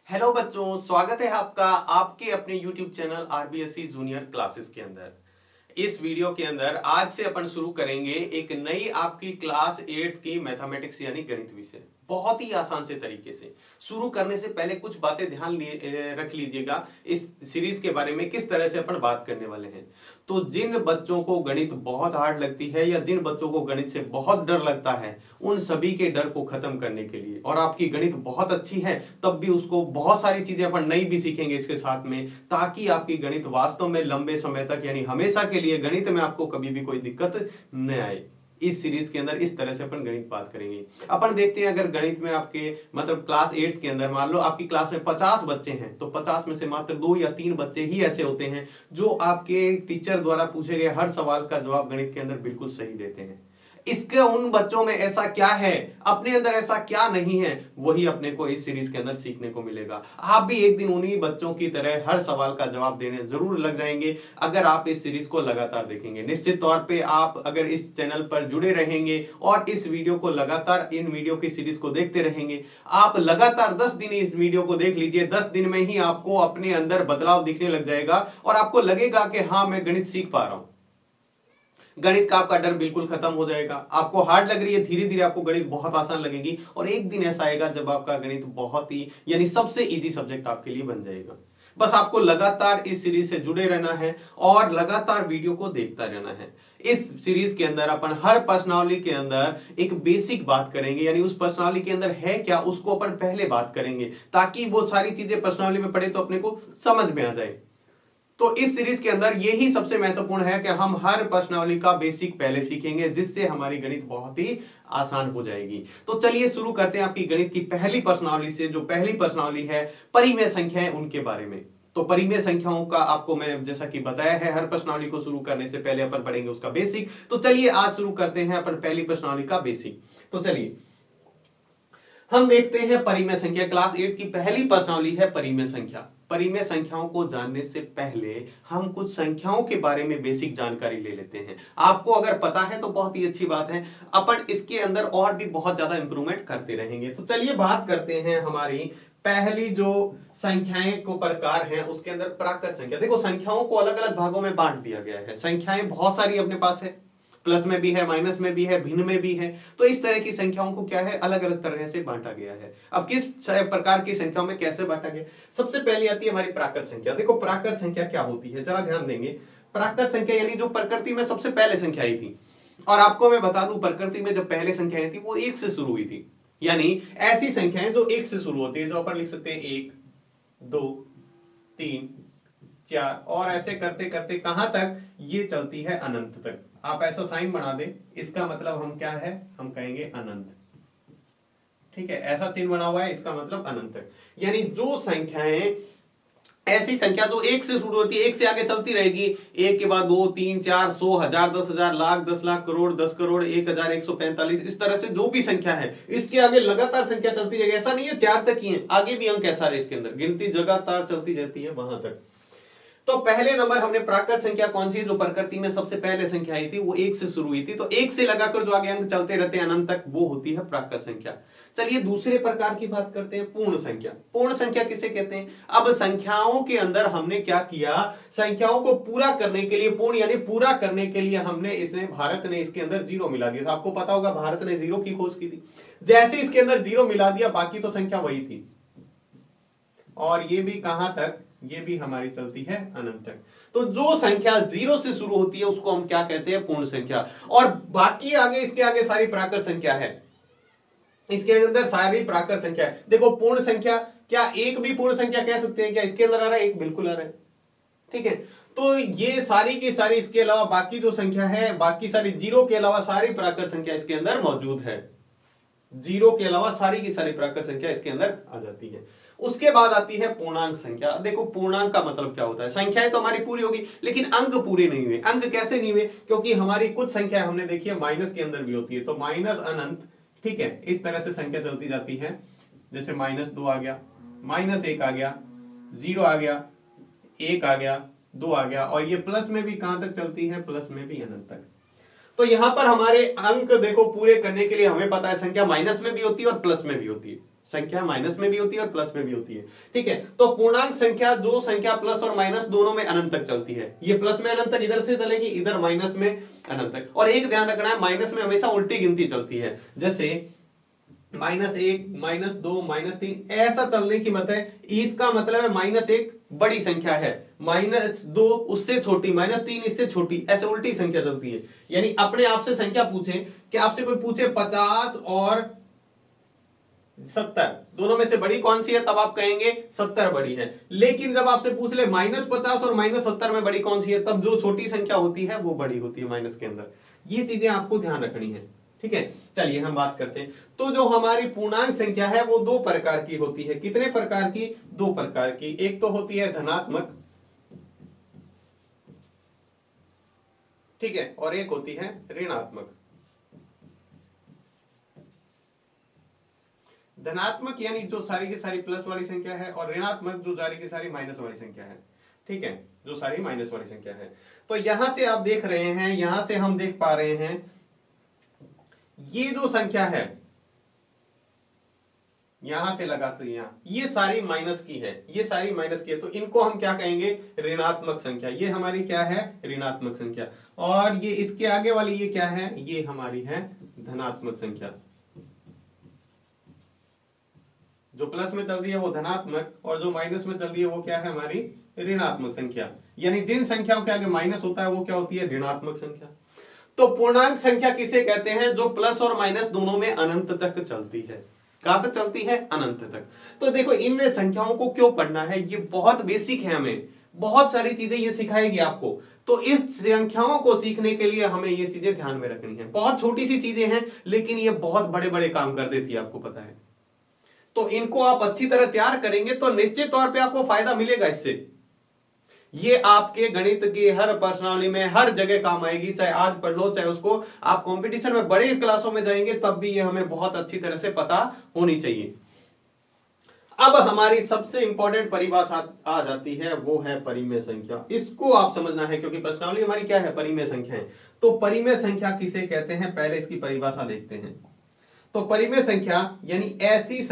Hello बच्चों, स्वागत है आपका आपके अपने YouTube channel RBSC junior classes के अंदर। इस वीडियो के अंदर आज से अपन शुरू करेंगे एक नई आपकी क्लास 8th की मैथमेटिक्स यानी गणित विषय। बहुत ही आसान से तरीके से शुरू करने से पहले कुछ बातें ध्यान रख लीजिएगा इस सीरीज के बारे में, किस तरह से अपन बात करने वाले हैं। तो जिन बच्चों को गणित बहुत हार्ड लगती है या जिन बच्चों को गणित से बहुत डर लगता है, उन सभी के डर को खत्म करने के लिए, और आपकी गणित बहुत अच्छी है तब भी उसको बहुत सारी चीजें अपन नई भी सीखेंगे इसके साथ में, ताकि आपकी गणित वास्तव में लंबे समय तक यानी हमेशा के लिए गणित में आपको कभी भी कोई दिक्कत न आए। इस सीरीज के अंदर इस तरह से अपन गणित बात करेंगे। अपन देखते हैं, अगर गणित में आपके मतलब क्लास 8 के अंदर मान लो आपकी क्लास में 50 बच्चे हैं, तो 50 में से मात्र 2 या 3 बच्चे ही ऐसे होते हैं जो आपके टीचर द्वारा पूछे गए हर सवाल का जवाब गणित के अंदर बिल्कुल सही देते हैं। इसके उन बच्चों में ऐसा क्या है, अपने अंदर ऐसा क्या नहीं है, वही अपने को इस सीरीज के अंदर सीखने को मिलेगा। आप भी एक दिन उन्हीं बच्चों की तरह हर सवाल का जवाब देने जरूर लग जाएंगे अगर आप इस सीरीज को लगातार देखेंगे। निश्चित तौर पे आप अगर इस चैनल पर जुड़े रहेंगे और इस वीडियो को लगातार इन वीडियो की सीरीज को देखते रहेंगे, आप लगातार 10 दिन इस वीडियो को देख लीजिए, 10 दिन में ही आपको अपने अंदर बदलाव दिखने लग जाएगा और आपको लगेगा कि हाँ, मैं गणित सीख पा रहा हूं। गणित का आपका डर बिल्कुल खत्म हो जाएगा। आपको हार्ड लग रही है, धीरे धीरे आपको गणित बहुत आसान लगेगी और एक दिन ऐसा आएगा जब आपका गणित बहुत ही यानी सबसे इजी सब्जेक्ट आपके लिए बन जाएगा। बस आपको लगातार इस सीरीज से जुड़े रहना है और लगातार वीडियो को देखता रहना है। इस सीरीज के अंदर अपन हर प्रश्नावली के अंदर एक बेसिक बात करेंगे, यानी उस प्रश्नावली के अंदर है क्या उसको अपन पहले बात करेंगे, ताकि वो सारी चीजें प्रश्नावली में पढ़े तो अपने को समझ में आ जाए। तो इस सीरीज के अंदर यही सबसे महत्वपूर्ण है कि हम हर प्रश्नावली का बेसिक पहले सीखेंगे, जिससे हमारी गणित बहुत ही आसान हो जाएगी। तो चलिए शुरू करते हैं आपकी गणित की पहली प्रश्नावली से। जो पहली प्रश्नावली है परिमेय संख्याएं, उनके बारे में। तो परिमेय संख्याओं का आपको मैंने जैसा कि बताया है, हर प्रश्नावली को शुरू करने से पहले अपन पढ़ेंगे उसका बेसिक। तो चलिए आज शुरू करते हैं अपन पहली प्रश्नावली का बेसिक। तो चलिए हम देखते हैं परिमेय संख्या। क्लास 8 की पहली प्रश्नावली है परिमेय संख्या। परिमेय संख्याओं को जानने से पहले हम कुछ संख्याओं के बारे में बेसिक जानकारी ले लेते हैं। आपको अगर पता है तो बहुत ही अच्छी बात है, अपन इसके अंदर और भी बहुत ज्यादा इंप्रूवमेंट करते रहेंगे। तो चलिए बात करते हैं हमारी पहली जो संख्याएं को प्रकार है उसके अंदर प्राकृत संख्या। देखो, संख्याओं को अलग अलग भागों में बांट दिया गया है। संख्याएं बहुत सारी अपने पास है, प्लस में भी है, माइनस में भी है, भिन्न में भी है। तो इस तरह की संख्याओं को क्या है, अलग अलग तरह से बांटा गया है। अब किस प्रकार की संख्याओं में कैसे बांटा गया, सबसे पहले आती है हमारी प्राकृत संख्या। देखो प्राकृत संख्या क्या होती है, जरा ध्यान देंगे। प्राकृत संख्या यानी जो प्रकृति में सबसे पहले संख्या आई थी, और आपको मैं बता दूं प्रकृति में जब पहले संख्याएं थी वो 1 से शुरू हुई थी। यानी ऐसी संख्याएं जो 1 से शुरू होती है, जो अपन लिख सकते हैं 1 2 3 4, और ऐसे करते करते कहां तक, ये चलती है अनंत तक। आप ऐसा साइन बना दें, इसका मतलब हम क्या है, हम कहेंगे अनंत। ठीक है, ऐसा चिन्ह बना हुआ है, इसका मतलब अनंत है। यानी जो संख्याएं ऐसी संख्या जो 1 से शुरू होती है, 1 से आगे चलती रहेगी, 1 के बाद 2 3 4 100 1000 10,000 लाख 10 लाख करोड़ 10 करोड़ 1145, इस तरह से जो भी संख्या है इसके आगे लगातार संख्या चलती रहेगी। ऐसा नहीं है 4 तक ही है, आगे भी अंक ऐसा है, इसके अंदर गिनती लगातार चलती रहती है वहां तक। तो पहले नंबर हमने प्राकृत संख्या कौन सी है, जो प्रकृति में सबसे पहले संख्या आई थी वो 1 से शुरू हुई थी। तो 1 से लगाकर जो आगे अंक चलते रहते हैं अनंत तक, वो होती है प्राकृत संख्या। चलिए दूसरे प्रकार की बात करते हैं, पूर्ण संख्या। पूर्ण संख्या किसे कहते हैं। अब संख्याओं के अंदर हमने क्या किया, संख्याओं को पूरा करने के लिए, पूर्ण यानी पूरा करने के लिए हमने भारत ने इसके अंदर 0 मिला दिया था। आपको पता होगा भारत ने 0 की खोज की थी। जैसे इसके अंदर 0 मिला दिया, बाकी तो संख्या वही थी, और ये भी कहां तक, ये भी हमारी चलती है अनंत तक। तो जो संख्या 0 से शुरू होती है उसको हम क्या कहते हैं, पूर्ण संख्या। और बाकी आगे इसके आगे सारी प्राकृत संख्या है, इसके अंदर सारी प्राकृत संख्या है। देखो पूर्ण संख्या, क्या एक भी पूर्ण संख्या कह सकते हैं क्या, इसके अंदर आ रहा है एक, बिल्कुल आ रहा है। ठीक है, तो ये सारी की सारी, इसके अलावा बाकी जो संख्या है, बाकी सारी 0 के अलावा सारी प्राकृत संख्या इसके अंदर मौजूद है। 0 के अलावा सारी की सारी प्राकृत संख्या इसके अंदर आ जाती है। उसके बाद आती है पूर्णांक संख्या। देखो पूर्णांक का मतलब क्या होता है, संख्याएं तो हमारी पूरी होगी लेकिन अंक पूरे नहीं हुए। अंक कैसे नहीं हुए, क्योंकि हमारी कुछ संख्या हमने देखी है माइनस के अंदर भी होती है। तो माइनस अनंत, ठीक है, इस तरह से संख्या चलती जाती है। जैसे -2 आ गया, -1 आ गया, 0 आ गया, 1 आ गया, 2 आ गया, और ये प्लस में भी कहां तक चलती है, प्लस में भी अनंत तक। तो यहां पर हमारे अंक देखो पूरे करने के लिए हमें पता है संख्या माइनस में भी होती है और प्लस में भी होती है। संख्या माइनस में भी होती है और प्लस में भी होती है। ठीक है, तो पूर्णांक संख्या जो संख्या प्लस और माइनस दोनों में अनंत तक चलती है, ये प्लस में अनंत तक इधर से चलेगी, इधर माइनस में अनंत तक। और एक ध्यान रखना है, माइनस में हमेशा उल्टी गिनती चलती है, जैसे -1, -2, -3 ऐसा चलने की मत है। इसका मतलब है -1 बड़ी संख्या है, -2 उससे छोटी, -3 इससे छोटी, ऐसे उल्टी संख्या चलती है। यानी अपने आप से संख्या पूछे कि आपसे कोई पूछे 50 और 70 दोनों में से बड़ी कौन सी है, तब आप कहेंगे 70 बड़ी है। लेकिन जब आपसे पूछ ले -50 और -70 में बड़ी कौन सी है, तब जो छोटी संख्या होती है वो बड़ी होती है माइनस के अंदर। ये चीजें आपको ध्यान रखनी है। ठीक है, चलिए हम बात करते हैं। तो जो हमारी पूर्णांक संख्या है वो दो प्रकार की होती है। कितने प्रकार की? दो प्रकार की। एक तो होती है धनात्मक, ठीक है, और एक होती है ऋणात्मक। धनात्मक यानी जो सारी की सारी प्लस वाली संख्या है, और ऋणात्मक जो सारी की सारी माइनस वाली संख्या है। ठीक है, जो सारी माइनस वाली संख्या है। तो यहां से आप देख रहे हैं, यहां से हम देख पा रहे हैं ये जो संख्या है, यहां से लगाते हैं, ये सारी माइनस की है, ये सारी माइनस की है, तो इनको हम क्या कहेंगे? ऋणात्मक संख्या। ये हमारी क्या है? ऋणात्मक संख्या। और ये इसके आगे वाली ये क्या है? ये हमारी है धनात्मक संख्या। जो प्लस में चल रही है वो धनात्मक, और जो माइनस में चल रही है वो क्या है? हमारी ऋणात्मक संख्या। यानी जिन संख्याओं के आगे माइनस होता है वो क्या होती है? ऋणात्मक संख्या। तो पूर्णांक संख्या किसे कहते हैं? जो प्लस और माइनस दोनों में अनंत तक चलती है। कहां तक चलती है? अनंत तक। तो देखो इनमें संख्याओं को क्यों पढ़ना है, ये बहुत बेसिक है, हमें बहुत सारी चीजें ये सिखाएगी आपको। तो इस संख्याओं को सीखने के लिए हमें ये चीजें ध्यान में रखनी है। बहुत छोटी सी चीजें हैं लेकिन ये बहुत बड़े बड़े काम कर देती है, आपको पता है। तो इनको आप अच्छी तरह तैयार करेंगे तो निश्चित तौर पे आपको फायदा मिलेगा इससे। ये आपके गणित की हर प्रश्नावली में हर जगह काम आएगी। चाहे आज पढ़ लो, चाहे उसको आप कंपटीशन में बड़े क्लासों में जाएंगे, तब भी ये हमें बहुत अच्छी तरह से पता होनी चाहिए। अब हमारी सबसे इंपॉर्टेंट परिभाषा आ जाती है, वो है परिमेय संख्या। इसको आप समझना है क्योंकि प्रश्नावली हमारी क्या है? परिमेय संख्या है। तो परिमेय संख्या किसे कहते हैं, पहले इसकी परिभाषा देखते हैं। तो परिमेय संख्या यानी ऐसी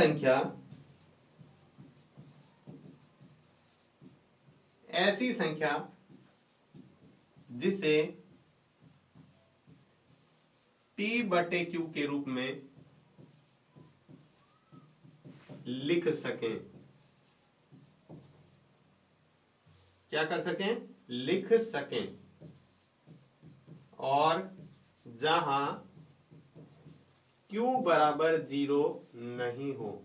संख्या जिसे P/Q के रूप में लिख सकें। क्या कर सकें? लिख सकें। और जहां Q बराबर 0 नहीं हो।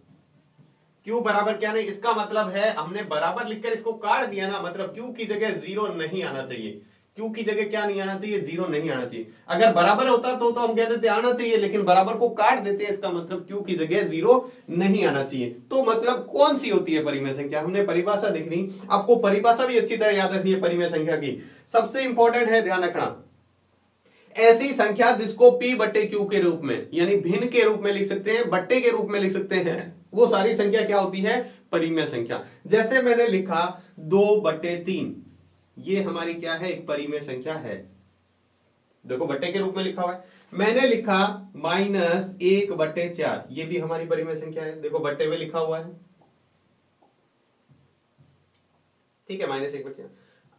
Q बराबर क्या नहीं, इसका मतलब है हमने बराबर लिखकर इसको काट दिया ना, मतलब Q की जगह 0 नहीं आना चाहिए। Q की जगह क्या नहीं आना चाहिए? 0 नहीं आना चाहिए। अगर बराबर होता तो हम कह देते आना चाहिए, लेकिन बराबर को काट देते हैं, इसका मतलब Q की जगह 0 नहीं आना चाहिए। तो मतलब कौन सी होती है परिमेय संख्या? हमने परिभाषा देखनी, आपको परिभाषा भी अच्छी तरह याद रखनी है परिमेय संख्या की। सबसे इंपॉर्टेंट है, ध्यान रखना, ऐसी संख्या जिसको P/Q के रूप में यानी भिन्न के रूप में लिख सकते हैं, बट्टे के रूप में लिख सकते हैं, वो सारी संख्या क्या होती है? परिमेय संख्या। जैसे मैंने लिखा 2/3, ये हमारी क्या है? एक परिमेय संख्या है। देखो बट्टे के रूप में लिखा हुआ है। मैंने लिखा -1/4, ये भी हमारी परिमेय संख्या है। देखो बट्टे में लिखा हुआ है, ठीक है, -1/4।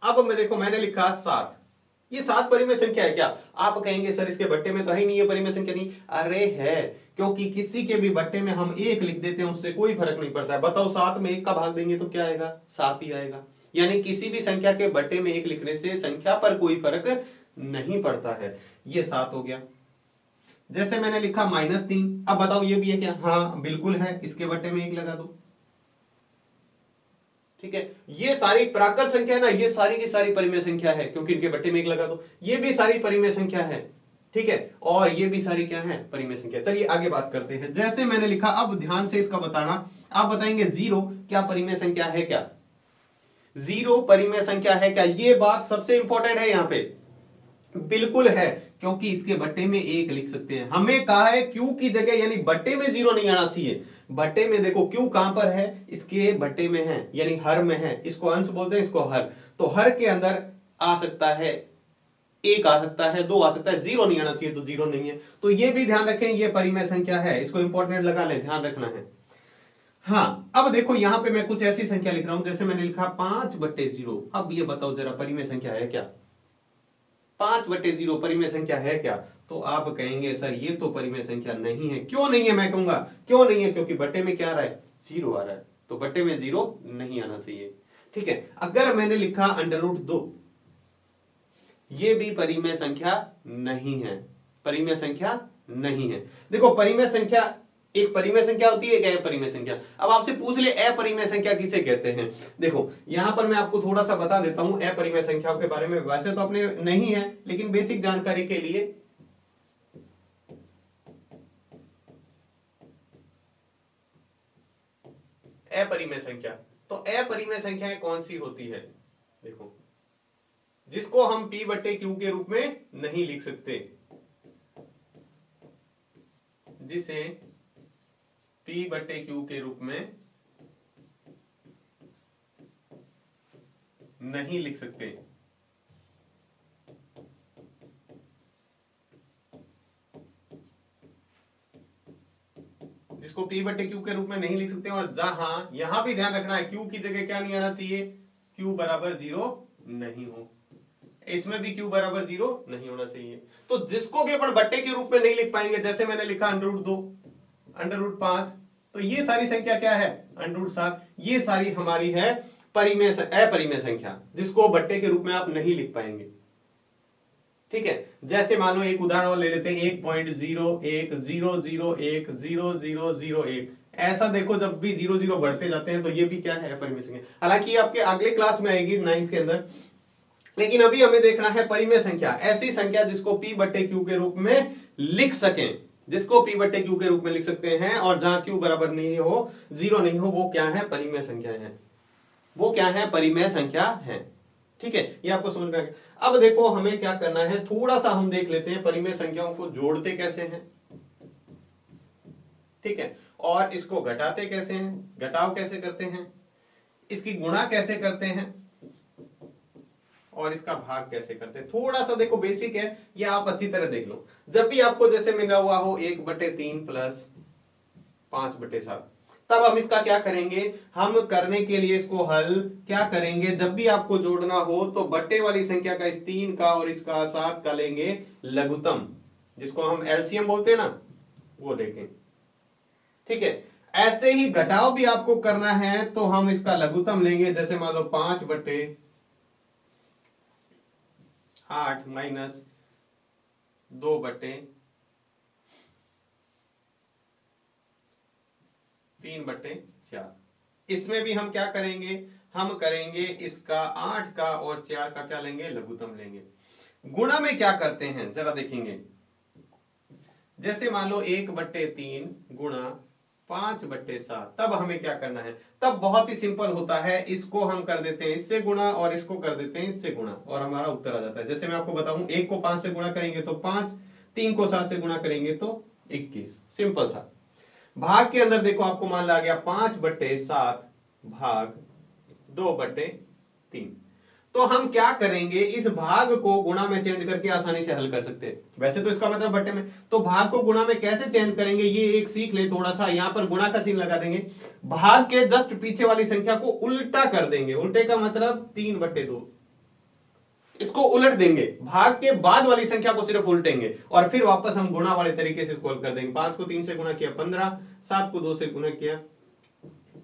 अब मैं देखो मैंने लिखा 7, ये 7 परिमेय संख्या है क्या? आप कहेंगे सर इसके बट्टे में तो है ही नहीं, ये परिमेय संख्या नहीं। अरे है, क्योंकि किसी के भी बट्टे में हम 1 लिख देते हैं, उससे कोई फर्क नहीं पड़ता है। बताओ 7 में 1 का भाग देंगे तो क्या आएगा? 7 ही आएगा। यानी किसी भी संख्या के बट्टे में 1 लिखने से संख्या पर कोई फर्क नहीं पड़ता है। ये 7 हो गया। जैसे मैंने लिखा -3, अब बताओ ये भी है क्या? हाँ बिल्कुल है, इसके बट्टे में 1 लगा दो। ठीक है, ये सारी प्राकृत संख्या है ना, ये सारी की सारी परिमेय संख्या है, क्योंकि इनके बट्टे में 1 लगा दो। ये भी सारी परिमेय संख्या है, ठीक है, और ये भी सारी क्या है? परिमेय संख्या। चलिए आगे बात करते हैं। जैसे मैंने लिखा, अब ध्यान से इसका बताना, आप बताएंगे 0 क्या परिमेय संख्या है क्या? 0 परिमेय संख्या है क्या? ये बात सबसे इंपॉर्टेंट है यहाँ पे। बिल्कुल है, क्योंकि इसके बट्टे में 1 लिख सकते हैं। हमें कहा है Q की जगह, यानी बट्टे में 0 नहीं आना चाहिए। बट्टे में देखो Q कहां पर है? इसके बट्टे में है, यानी हर में है। इसको अंश बोलते हैं, इसको हर। तो हर के अंदर आ सकता है 1, आ सकता है 2, आ सकता है, 0 नहीं आना चाहिए, तो 0 नहीं है। तो ये भी ध्यान रखें, ये परिमेय संख्या है। इसको इंपॉर्टेंट लगा लें, ध्यान रखना है। हाँ, अब देखो यहां पे मैं कुछ ऐसी संख्या लिख रहा हूं, जैसे मैंने लिखा 5/0। अब ये बताओ जरा परिमेय संख्या है क्या? 5/0 परिमेय संख्या है क्या? तो आप कहेंगे सर ये तो परिमेय संख्या नहीं है। क्यों नहीं है? मैं कहूंगा क्यों नहीं है, क्योंकि बट्टे में क्या आ रहा है? 0 आ रहा है, तो बट्टे में 0 नहीं आना चाहिए। ठीक है, अगर मैंने लिखा √2, ये भी परिमेय संख्या नहीं है, परिमेय संख्या नहीं है। देखो परिमेय संख्या, एक परिमेय संख्या होती है, एक अपरिमेय संख्या। अब आपसे पूछ ले अपरिमेय संख्या किसे कहते हैं? देखो यहां पर मैं आपको थोड़ा सा बता देता हूं अपरिमेय संख्याओं के बारे में। वैसे तो अपने नहीं है, लेकिन बेसिक जानकारी के लिए अपरिमेय संख्या, तो अपरिमेय संख्याएं कौन सी होती है? देखो जिसको हम P/Q के रूप में नहीं लिख सकते, जिसे P/Q के रूप में नहीं लिख सकते। जिसको P/Q के रूप में नहीं लिख सकते, और जहां यहां भी ध्यान रखना है Q की जगह क्या नहीं आना चाहिए? Q बराबर 0 नहीं हो, इसमें भी Q बराबर 0 नहीं होना चाहिए। तो जिसको भी अपन बट्टे के रूप में नहीं लिख पाएंगे, जैसे मैंने लिखा √2, √5, तो ये सारी संख्या क्या है? √7, ये सारी हमारी है परिमेय अपरिमेय संख्या, जिसको बट्टे के रूप में आप नहीं लिख पाएंगे। ठीक है, जैसे मान लो एक उदाहरण और ले लेते हैं, 1.010010001। ऐसा देखो जब भी 0 बढ़ते जाते हैं तो ये भी क्या है? अपरिमेय संख्या। हालांकि आपके अगले क्लास में आएगी 9th के अंदर, लेकिन अभी हमें देखना है परिमेय संख्या, ऐसी संख्या जिसको P/Q के रूप में लिख सकें, जिसको P/Q के रूप में लिख सकते हैं, और जहां Q बराबर नहीं हो, 0 नहीं हो, वो क्या है? परिमेय संख्या है। वो क्या है? परिमेय संख्या है। ठीक है, ये आपको समझ में आ गया। अब देखो हमें क्या करना है, थोड़ा सा हम देख लेते हैं परिमेय संख्याओं को जोड़ते कैसे हैं। ठीक है, और इसको घटाते कैसे हैं, घटाव कैसे करते हैं, इसकी गुणा कैसे करते हैं, और इसका भाग कैसे करते हैं। थोड़ा सा देखो बेसिक है, ये आप अच्छी तरह देख लो। जब भी आपको जैसे मिला हुआ हो 1/3 प्लस 5/7, तब हम इसका क्या करेंगे? हम करने के लिए इसको हल क्या करेंगे? जब भी आपको जोड़ना हो तो बट्टे वाली संख्या का, इस 3 का और इसका 7 का लेंगे लघुत्तम, जिसको हम एलसीएम बोलते हैं ना, वो देखें। ठीक है, ऐसे ही घटाव भी आपको करना है तो हम इसका लघुत्तम लेंगे, जैसे मान लो 5/8 माइनस 2/3/4। इसमें भी हम क्या करेंगे? हम करेंगे इसका 8 का और 4 का क्या लेंगे? लघुत्तम लेंगे। गुणा में क्या करते हैं जरा देखेंगे, जैसे मान लो 1/3 गुणा 5/7, तब हमें क्या करना है? तब बहुत ही सिंपल होता है, इसको हम कर देते हैं इससे गुणा और इसको कर देते हैं इससे गुणा, और हमारा उत्तर आ जाता है। जैसे मैं आपको बताऊं, 1 को 5 से गुणा करेंगे तो 5, 3 को 7 से गुणा करेंगे तो 21। सिंपल सा। भाग के अंदर देखो आपको मान ला गया 5/7 भाग 2/3। तो हम क्या करेंगे? इस भाग को गुणा में चेंज करके आसानी से हल कर सकते हैं। वैसे तो इसका मतलब बट्टे में, तो भाग को गुणा में कैसे चेंज करेंगे ये एक सीख ले थोड़ा सा। यहां पर गुणा का चिन्ह लगा देंगे, भाग के जस्ट पीछे वाली संख्या को उल्टा कर देंगे। उल्टे का मतलब 3/2, इसको उलट देंगे, भाग के बाद वाली संख्या को सिर्फ उल्टेंगे, और फिर वापस हम गुणा वाले तरीके से इसको हल कर देंगे। 5 को 3 से गुणा किया 15, 7 को 2 से गुणा किया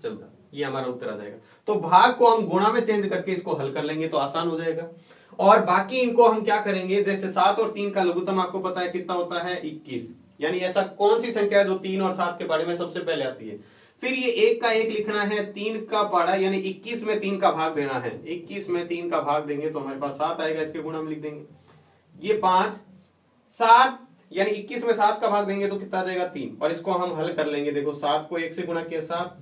14, ये हमारा उत्तर आ जाएगा। तो भाग को हम गुणा में चेंज करके इसको हल कर लेंगे तो आसान हो जाएगा। और बाकी इनको हम क्या करेंगे, जैसे 7 और 3 का लघुत्तम आपको पता है कितना होता है? 21। यानी ऐसा कौन सी संख्या है जो 3 और 7 के बारे में सबसे पहले आती है? फिर ये 1 का 1 लिखना है, 3 का पाड़ा, यानी 21 में 3 का भाग देना है। 21 में 3 का भाग देंगे तो हमारे पास 7 आएगा, इसके गुणा हम लिख देंगे। ये 5, 7, यानी 21 में 7 का भाग देंगे तो कितना आ जाएगा? 3, और इसको हम हल कर लेंगे। देखो 7 को 1 से गुणा किया 7,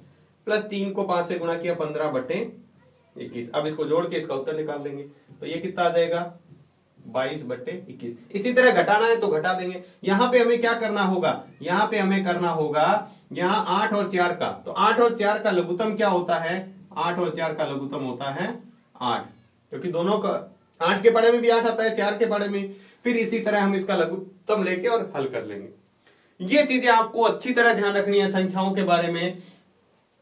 प्लस 3 को 5 से गुणा किया 15/21। अब इसको जोड़ के इसका उत्तर निकाल लेंगे तो ये कितना आ जाएगा? 22/21। इसी तरह घटाना है तो घटा देंगे। यहां पे हमें क्या करना होगा? यहां पे हमें करना होगा यहां 8 और 4 का, तो 8 और 4 का लघुत्तम क्या होता है? 8 और 4 का लघुत्तम होता है 8, क्योंकि दोनों का 8 के पढ़े में भी 8 आता है, 4 के पढ़े में। फिर इसी तरह हम इसका लघुत्तम लेके और हल कर लेंगे। ये चीजें आपको अच्छी तरह ध्यान रखनी है संख्याओं के बारे में।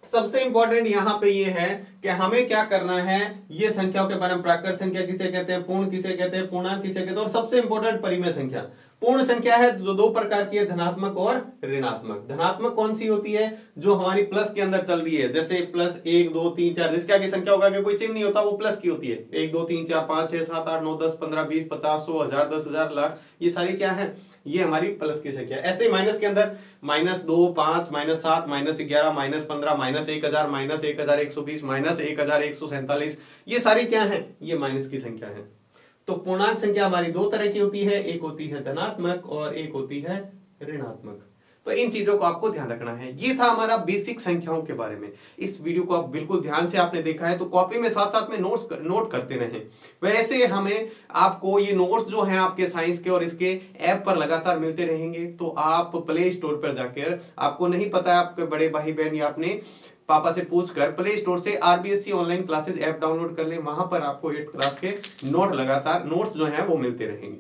सबसे इंपॉर्टेंट यहाँ पे ये है कि हमें क्या करना है, ये संख्याओं के बारे में, प्राकृत संख्या किसे कहते हैं, पूर्ण किसे कहते हैं, पूर्णांक किसे कहते हैं, और सबसे इंपॉर्टेंट परिमेय संख्या। पूर्ण संख्या है जो दो प्रकार की है, धनात्मक और ऋणात्मक। धनात्मक कौन सी होती है, जो हमारी प्लस के अंदर चल रही है, जैसे प्लस 1 2 3 4, जिसके आगे संख्या होगा कि कोई चिन्ह नहीं होता, वो प्लस की होती है। 1 2 3 4 5 6 7 8 9 10 15 20 50 100 1000 10,000 लाख, ये सारी क्या है, ये हमारी प्लस की संख्या। ऐसे ही माइनस के अंदर -2 5 -7 -11 -15 -1000 -1120 -1147, ये सारी क्या है, ये माइनस की संख्या है। तो पूर्णांक संख्या हमारी दो तरह की होती है, एक होती है धनात्मक और एक होती है ऋणात्मक। तो इन चीजों को आपको ध्यान रखना है। ये था हमारा बेसिक संख्याओं के बारे में। इस वीडियो को आप बिल्कुल ध्यान से आपने देखा है तो कॉपी में साथ साथ में नोट करते रहें। वैसे हमें आपको ये नोट्स जो हैं आपके साइंस के और इसके ऐप पर लगातार मिलते रहेंगे। तो आप प्ले स्टोर पर जाकर, आपको नहीं पता है आपके बड़े भाई बहन या अपने पापा से पूछकर प्ले स्टोर से RBSC online classes app download कर लें। वहां पर आपको 8th क्लास के लगातार नोट्स जो हैं वो मिलते रहेंगे।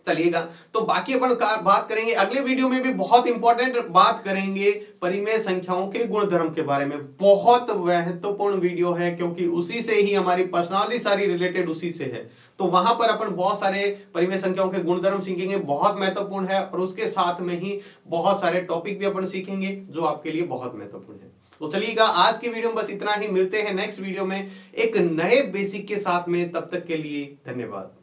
चलिएगा, तो बाकी अपन बात करेंगे अगले वीडियो में भी, बहुत इंपॉर्टेंट बात करेंगे परिमेय संख्याओं के गुणधर्म के बारे में। बहुत महत्वपूर्ण वीडियो है क्योंकि उसी से ही हमारी पर्सनालिटी सारी रिलेटेड उसी से है। तो वहां पर अपन बहुत सारे परिमेय संख्याओं के गुणधर्म सीखेंगे, बहुत महत्वपूर्ण है, और उसके साथ में ही बहुत सारे टॉपिक भी अपन सीखेंगे जो आपके लिए बहुत महत्वपूर्ण है। तो चलिएगा, आज की वीडियो में बस इतना ही। मिलते हैं नेक्स्ट वीडियो में एक नए बेसिक के साथ में, तब तक के लिए धन्यवाद।